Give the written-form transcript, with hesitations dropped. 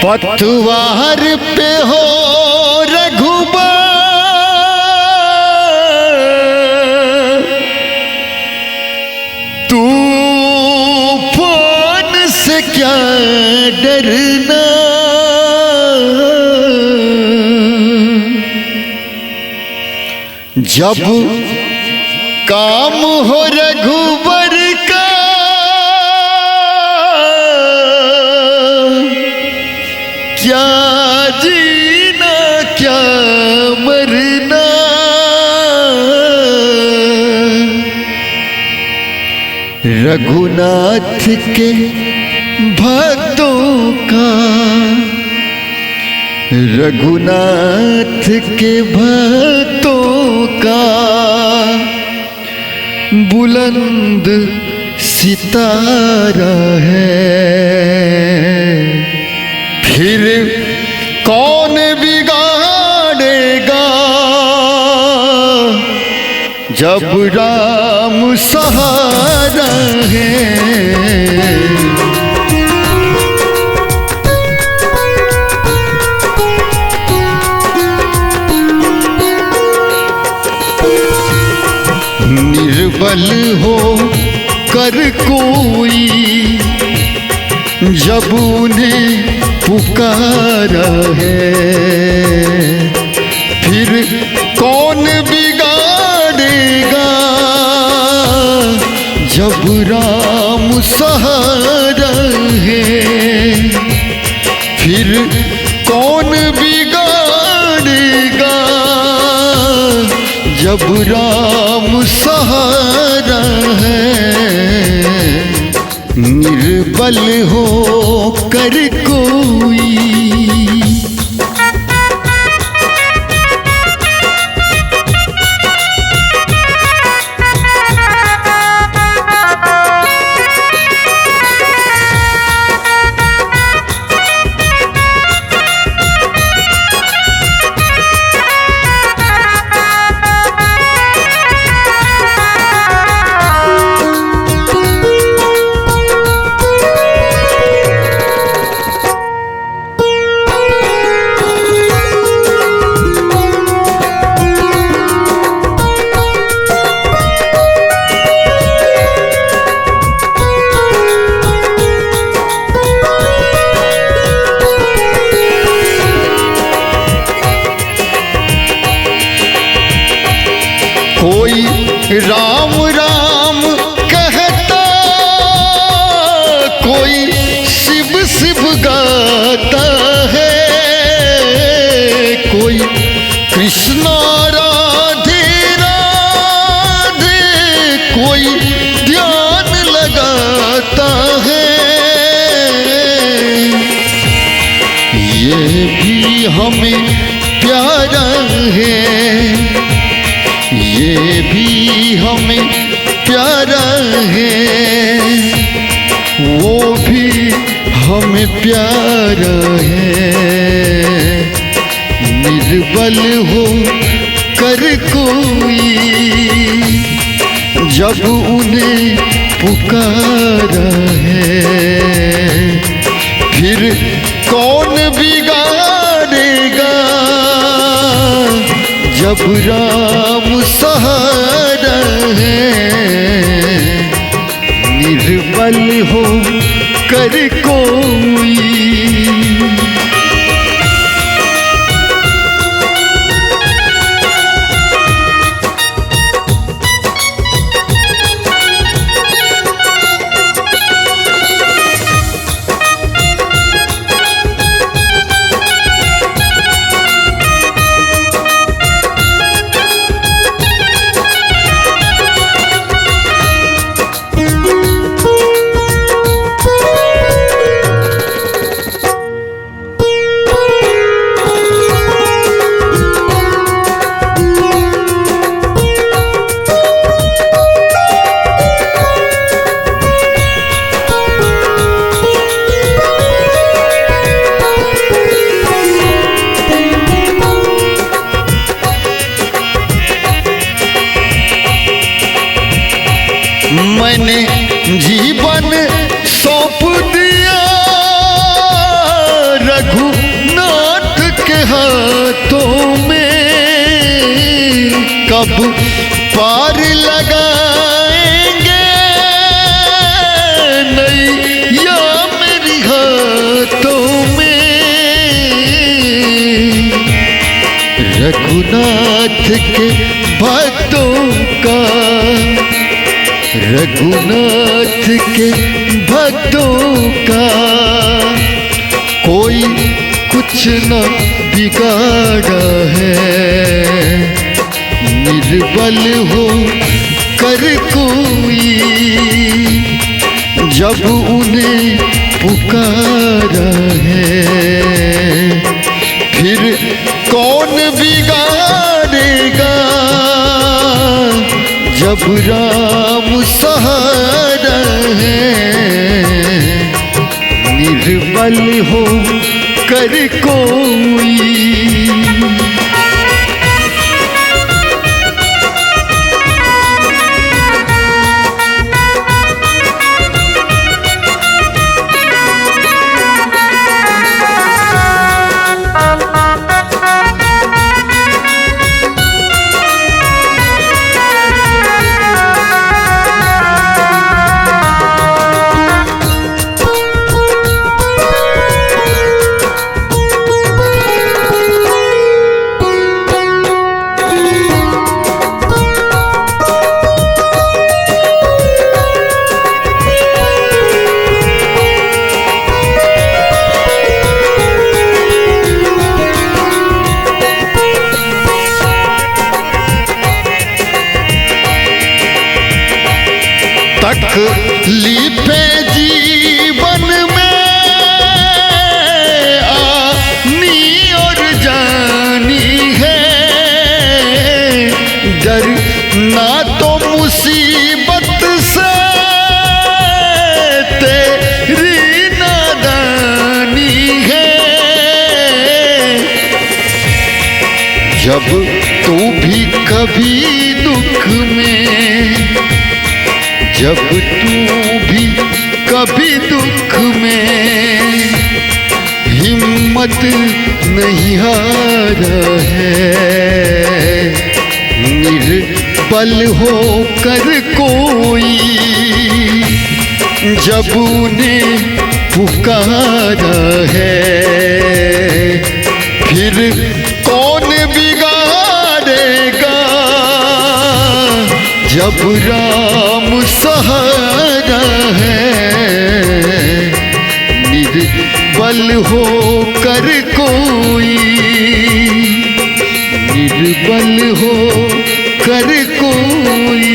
पतवार पे हो रघुबर तूफान से क्या डरना, जब काम हो रघुबर का क्या जीना क्या मरना। रघुनाथ के भक्तों का, रघुनाथ के भक्तों का बुलंद सितारा है। फिर कौन बिगाड़ेगा जब राम सहारा है। निर्बल हो कर कोई जब उन्हें पुकारा है, फिर कौन बिगाड़ेगा जब राम सहारा है। फिर कौन बिगाड़ेगा जब राम सहारा है। निर्बल हो कर कोई कोई राम राम कहता, कोई शिव शिव गाता है, कोई कृष्णा राधे राधे, कोई ध्यान लगाता है। ये भी हमें प्यारा है, ये भी हमें प्यारा है, वो भी हमें प्यारा है। निर्बल हो कर कोई जब उन्हें पुकारा है, फिर कौन बिगाड़ेगा जब राम सहारा है। निर्बल हो कर कोई मैंने जीवन सौंप दिया कब पार लगाएंगे नैया मेरी हाथों में। रघुनाथ के भक्तों का, रघुनाथ के भक्तों का कोई कुछ न बिगाड़ा है। निर्बल हो कर कोई जब उन्हें पुकारा है, फिर कौन बिगाड़ेगा जब राम सहारा है। निर्बल हो कर कोई तकलीफें जीवन में आनी और जानी है। डर ना तो मुसीबत से तेरी नादानी है। जब तू भी कभी दुख में, जब तू भी कभी दुख में हिम्मत नहीं हारा है। निर्बल हो कर कोई जब उन्हें पुकारा है, फिर कौन बिगाड़ेगा जब राम सहारा है। निर्बल हो कर कोई, निर्बल हो कर कोई